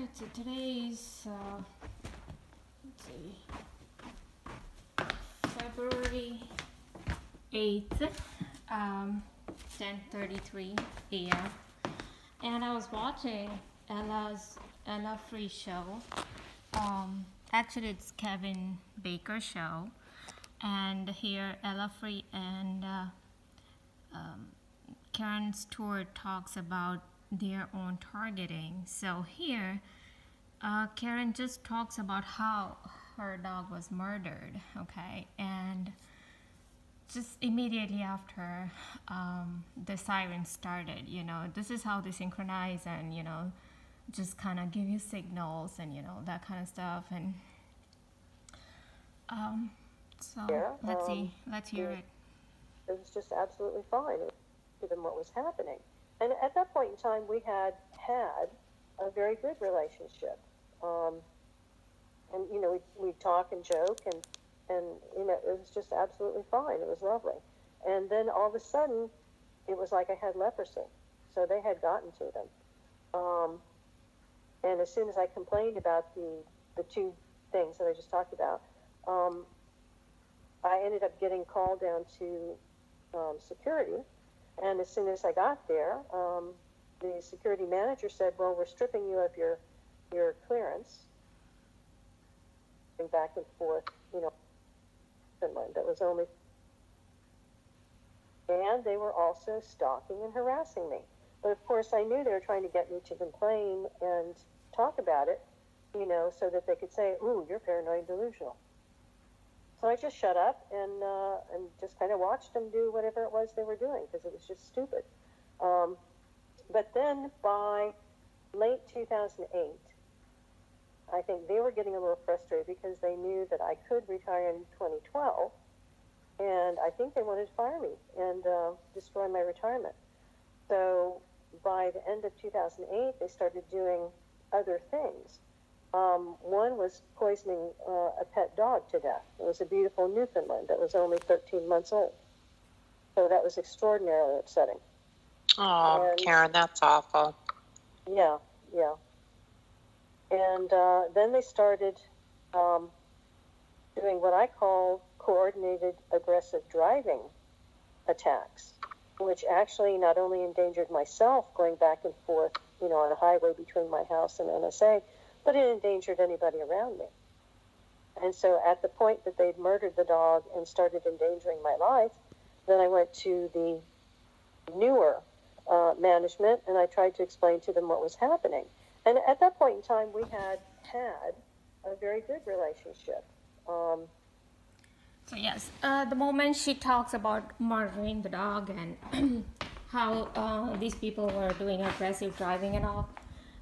Alright, so today's let's see, February 8th, 10:33 a.m. and I was watching Ella Free show. Actually it's Kevin Baker's show, and here Ella Free and Karen Stewart talks about their own targeting. So here Karen just talks about how her dog was murdered, okay, and just immediately after the siren started, you know, this is how they synchronize and, you know, just kind of give you signals and, you know, that kind of stuff. And so let's hear it. It was just absolutely fine given what was happening. And at that point in time, we had a very good relationship. And, you know, we'd talk and joke, and, you know, it was just absolutely fine. It was lovely. And then all of a sudden, it was like I had leprosy. So they had gotten to them. And as soon as I complained about the two things that I just talked about, I ended up getting called down to security. And as soon as I got there, the security manager said, well, we're stripping you of your clearance. And back and forth, you know, Finland. That was only... And they were also stalking and harassing me. But of course, I knew they were trying to get me to complain and talk about it, you know, so that they could say, ooh, you're paranoid and delusional. So I just shut up and just kind of watched them do whatever it was they were doing, because it was just stupid. But then by late 2008, I think they were getting a little frustrated because they knew that I could retire in 2012, and I think they wanted to fire me and destroy my retirement. So by the end of 2008, they started doing other things. One was poisoning a pet dog to death. It was a beautiful Newfoundland that was only 13 months old. So that was extraordinarily upsetting. Oh, Karen, that's awful. Yeah, yeah. And then they started doing what I call coordinated aggressive driving attacks, which actually not only endangered myself going back and forth, you know, on a highway between my house and NSA, but it endangered anybody around me. And so at the point that they'd murdered the dog and started endangering my life, then I went to the newer management, and I tried to explain to them what was happening. And at that point in time, we had a very good relationship. So yes, the moment she talks about murdering the dog and how these people were doing aggressive driving and all,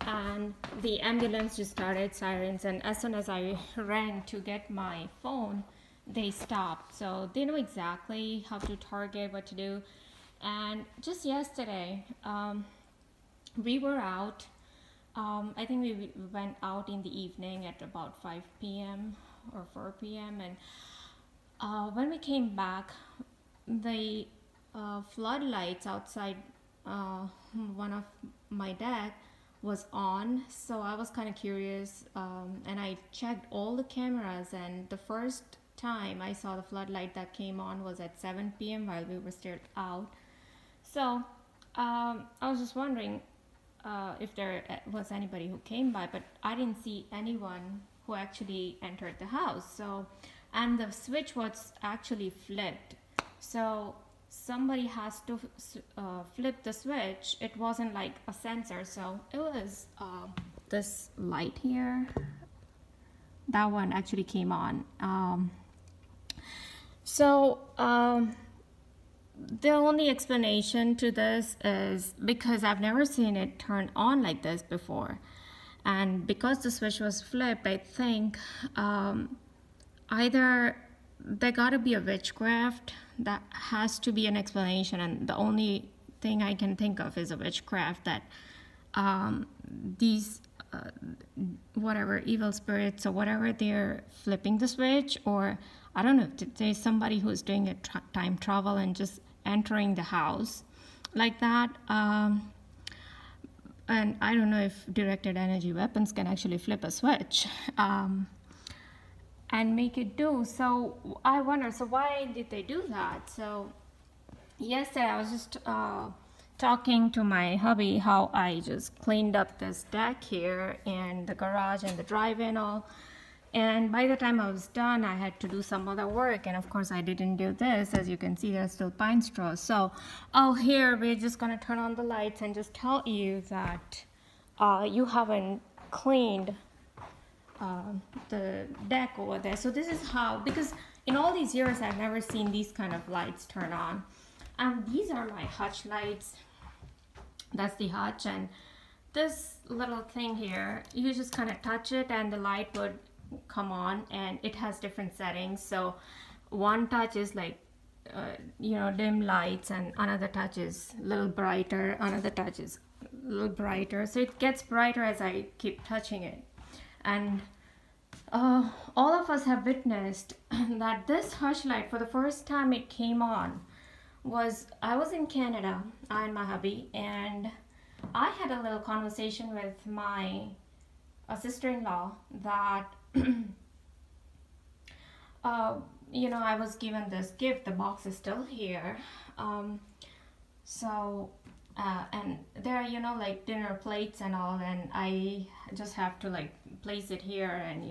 and the ambulance just started sirens, and as soon as I ran to get my phone, they stopped. So they know exactly how to target, what to do. And just yesterday, we were out. I think we went out in the evening at about 5 p.m. or 4 p.m. And when we came back, the floodlights outside one of my deck was on. So I was kind of curious, and I checked all the cameras, and the first time I saw the floodlight that came on was at 7 p.m. while we were still out. So I was just wondering if there was anybody who came by, but I didn't see anyone who actually entered the house. So, and the switch was actually flipped. So somebody has to flip the switch. It wasn't like a sensor. So it was this light here. That one actually came on. The only explanation to this is because I've never seen it turn on like this before. And because the switch was flipped, I think either there gotta be a witchcraft. That has to be an explanation. And the only thing I can think of is a witchcraft, that these whatever evil spirits or whatever, they're flipping the switch, or I don't know if there's somebody who's doing a time travel and just entering the house like that. and I don't know if directed energy weapons can actually flip a switch and make it do. So I wonder, so why did they do that? So yesterday I was just talking to my hubby how I just cleaned up this deck here and the garage and the drive-in and all. And by the time I was done, I had to do some other work. And of course, I didn't do this. As you can see, there's still pine straws. So, here we're just going to turn on the lights and just tell you that you haven't cleaned the deck over there. So this is how, because in all these years, I've never seen these kind of lights turn on. And these are my hutch lights. That's the hutch. And this little thing here, you just kind of touch it and the light would come on, and it has different settings. So one touch is like dim lights, and another touch is a little brighter, another touch is a little brighter. So it gets brighter as I keep touching it. And all of us have witnessed that this hush light, for the first time it came on, I was in Canada, I and my hubby, and I had a little conversation with my sister-in-law that I was given this gift. The box is still here. And there are, like dinner plates and all, and I just have to like place it here, and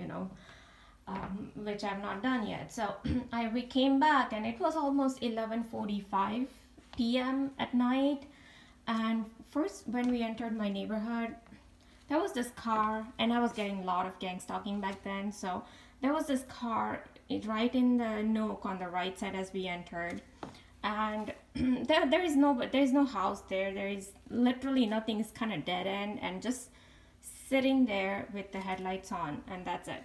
which I've not done yet. So we came back, and it was almost 11:45 p.m. at night. And first, when we entered my neighborhood, there was this car, and I was getting a lot of gang stalking back then. So there was this car right in the nook on the right side as we entered, and there's no house there. There is literally nothing. It's kind of dead end and just sitting there with the headlights on, and that's it.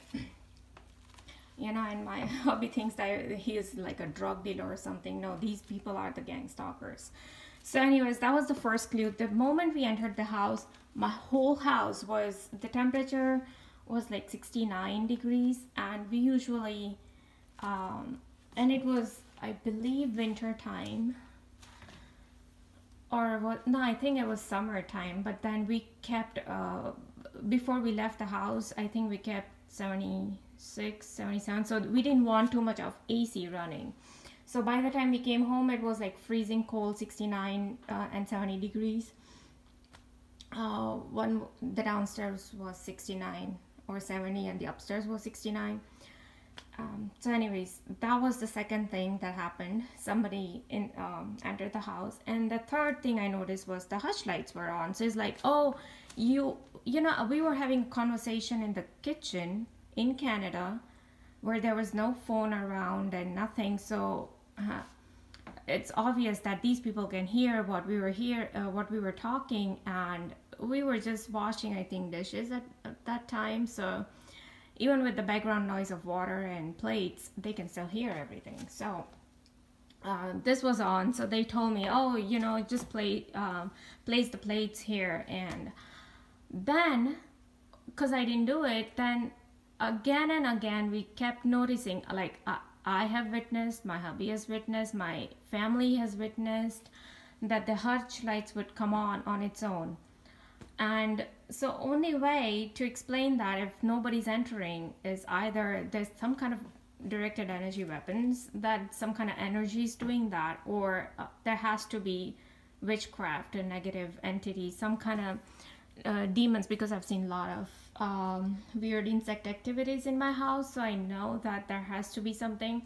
And my hubby thinks that he is like a drug dealer or something. No, these people are the gang stalkers. So anyways, that was the first clue. The moment we entered the house, my whole house the temperature was like 69 degrees, and we usually, and it was, I believe, winter time, or what? No, I think it was summertime. But then we kept, before we left the house, I think we kept 76, 77. So we didn't want too much of AC running. So by the time we came home, it was like freezing cold, 69 and 70 degrees. The downstairs was 69 or 70, and the upstairs was 69. So anyways, that was the second thing that happened. Somebody entered the house. And the third thing I noticed was the hush lights were on. So it's like, oh, we were having a conversation in the kitchen in Canada where there was no phone around and nothing. So it's obvious that these people can hear what we were talking, and we were just washing, I think, dishes at that time. So even with the background noise of water and plates, they can still hear everything. So this was on. So they told me, oh, just place the plates here. And then, because I didn't do it, then again and again we kept noticing, like, I have witnessed, my hubby has witnessed, my family has witnessed that the hutch lights would come on its own. And so only way to explain that, if nobody's entering, is either there's some kind of directed energy weapons, that some kind of energy is doing that, or there has to be witchcraft, a negative entity, some kind of demons, because I've seen a lot of weird insect activities in my house, so I know that there has to be something.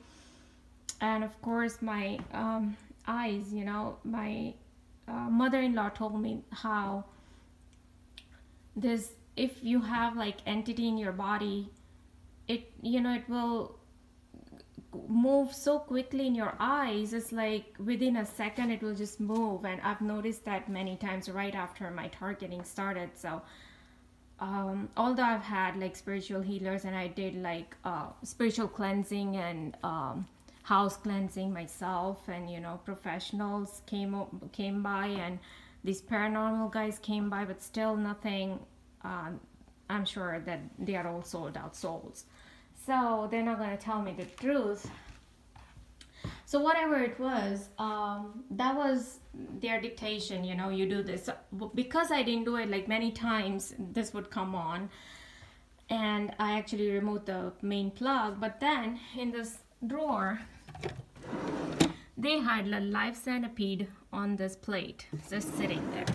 And of course my eyes, my mother-in-law told me how if you have like entity in your body, it will move so quickly in your eyes. It's like within a second it will just move, and I've noticed that many times right after my targeting started. So although I've had like spiritual healers, and I did like spiritual cleansing and house cleansing myself, and professionals came by, and these paranormal guys came by, but still nothing. I'm sure that they are all sold out souls, so they're not going to tell me the truth. So whatever it was, that was their dictation, you know, you do this. So, because I didn't do it like many times, this would come on, and I actually removed the main plug. But then in this drawer, they had a live centipede on this plate, just sitting there,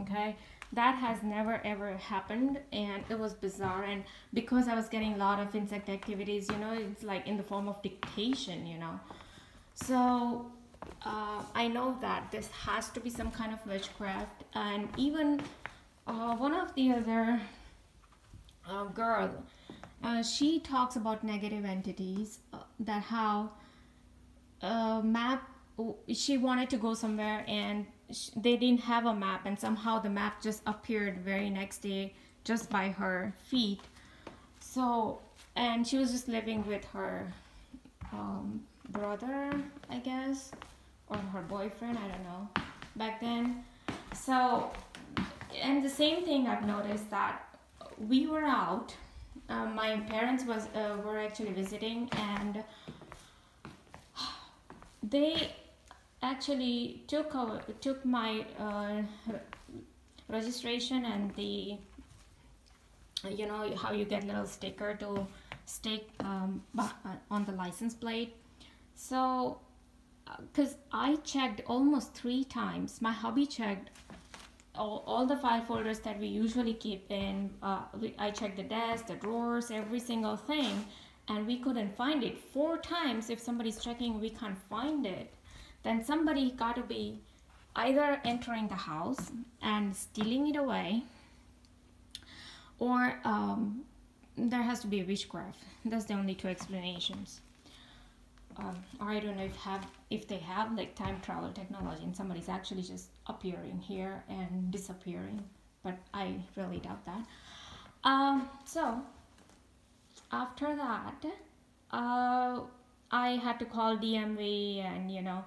okay? That has never ever happened, and it was bizarre. And because I was getting a lot of insect activities, you know, it's like in the form of dictation, you know. So I know that this has to be some kind of witchcraft. And even one of the other girl, she talks about negative entities, that how map, she wanted to go somewhere and they didn't have a map, and somehow the map just appeared very next day just by her feet. So, and she was just living with her brother, I guess, or her boyfriend, I don't know, back then. So, and the same thing I've noticed, that we were out, my parents were actually visiting, and they actually took my registration and the, you know, how you get little sticker to stick on the license plate. So because I checked almost 3 times, my hubby checked all the file folders that we usually keep in, I checked the desk, the drawers, every single thing, and we couldn't find it. 4 times. If somebody's checking, we can't find it, then somebody got to be either entering the house and stealing it away, or there has to be a witchcraft. That's the only 2 explanations. Or I don't know if they have like time travel technology and somebody's actually just appearing here and disappearing, but I really doubt that. So after that, I had to call DMV, and you know,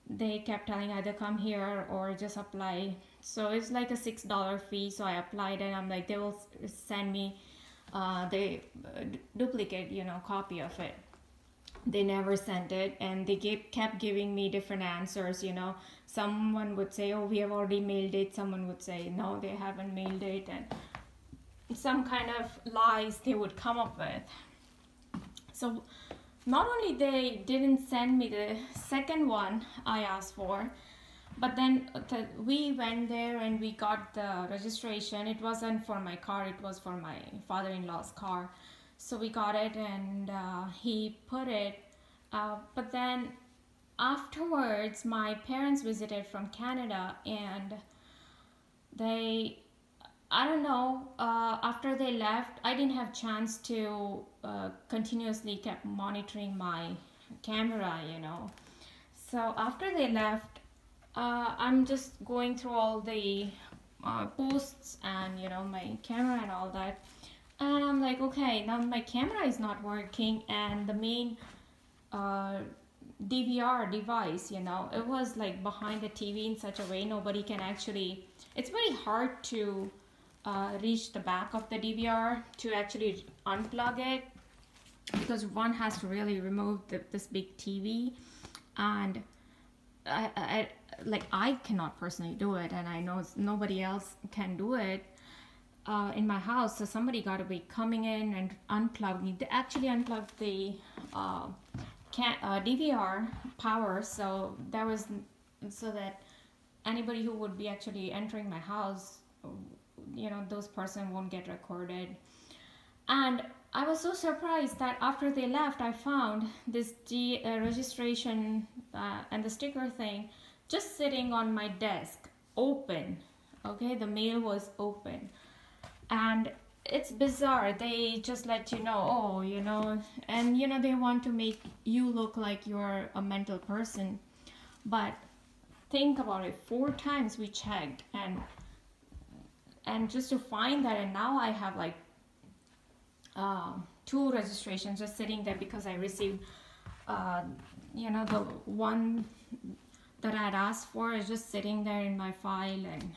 they kept telling either come here or just apply. So it's like a $6 fee. So I applied, and I'm like, they will send me the duplicate, you know, copy of it. They never sent it, and they kept giving me different answers, you know. Someone would say, oh, we have already mailed it. Someone would say, no, they haven't mailed it, and some kind of lies they would come up with. So not only they didn't send me the second one I asked for, but then we went there and we got the registration. It wasn't for my car, it was for my father-in-law's car. So we got it, and he put it, but then afterwards my parents visited from Canada, and they, I don't know, after they left, I didn't have chance to continuously kept monitoring my camera, you know. So after they left, I'm just going through all the posts and, you know, my camera and all that. And I'm like, okay, now my camera is not working, and the main DVR device, you know, it was like behind the TV in such a way nobody can actually, it's very hard to reach the back of the DVR to actually unplug it, because one has to really remove this big TV, and I cannot personally do it, and I know nobody else can do it in my house. So somebody got to be coming in and unplugging. They actually unplugged the DVR power, so that was so that anybody who would be actually entering my house, you know, those person won't get recorded. And I was so surprised that after they left, I found this registration and the sticker thing just sitting on my desk, open. Okay, the mail was open. And it's bizarre. They just let you know, oh, you know, and you know, they want to make you look like you're a mental person. But think about it, 4 times we checked, and just to find that, and now I have like 2 registrations just sitting there because I received, you know, the one that I had asked for is just sitting there in my file, and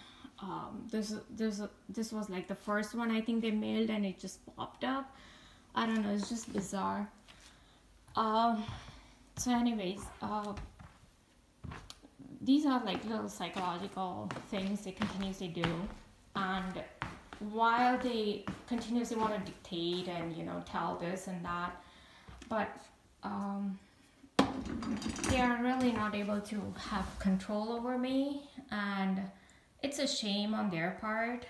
this was like the first one I think they mailed, and it just popped up. I don't know, it's just bizarre. So anyways, these are like little psychological things they continuously do, and while they continuously want to dictate and, you know, tell this and that, but they are really not able to have control over me, and it's a shame on their part.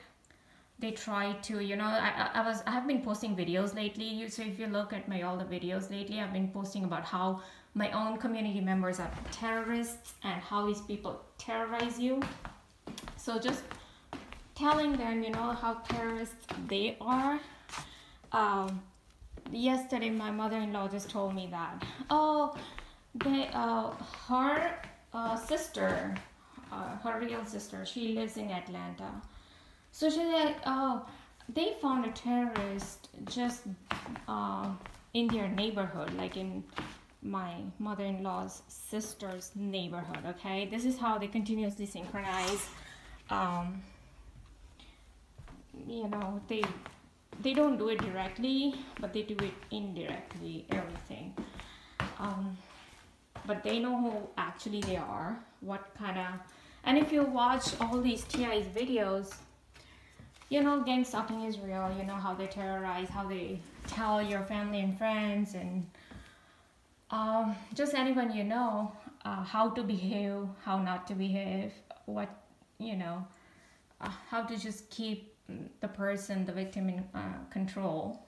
They try to, you know, I have been posting videos lately. So if you look at all the videos lately, I've been posting about how my own community members are terrorists and how these people terrorize you. So just telling them, you know, how terrorists they are. Yesterday my mother-in-law just told me that, oh, her sister, her real sister, she lives in Atlanta. So she's like, oh, they found a terrorist just in their neighborhood, like in my mother-in-law's sister's neighborhood. Okay, this is how they continuously synchronize. You know, they don't do it directly, but they do it indirectly, everything. But they know who actually they are, what kind of, and if you watch all these TI's videos, you know, gang stalking is real. You know how they terrorize, how they tell your family and friends, and just anyone you know, how to behave, how not to behave, what, you know, how to just keep the person, the victim, in control.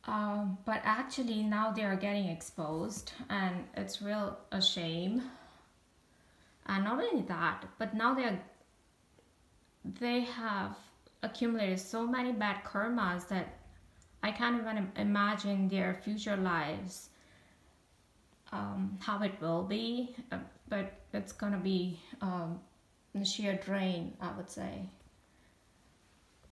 But actually now they are getting exposed, and it's real a shame. And not only that, but now they have accumulated so many bad karmas that I can't even imagine their future lives, how it will be, but it's gonna be the sheer drain, I would say.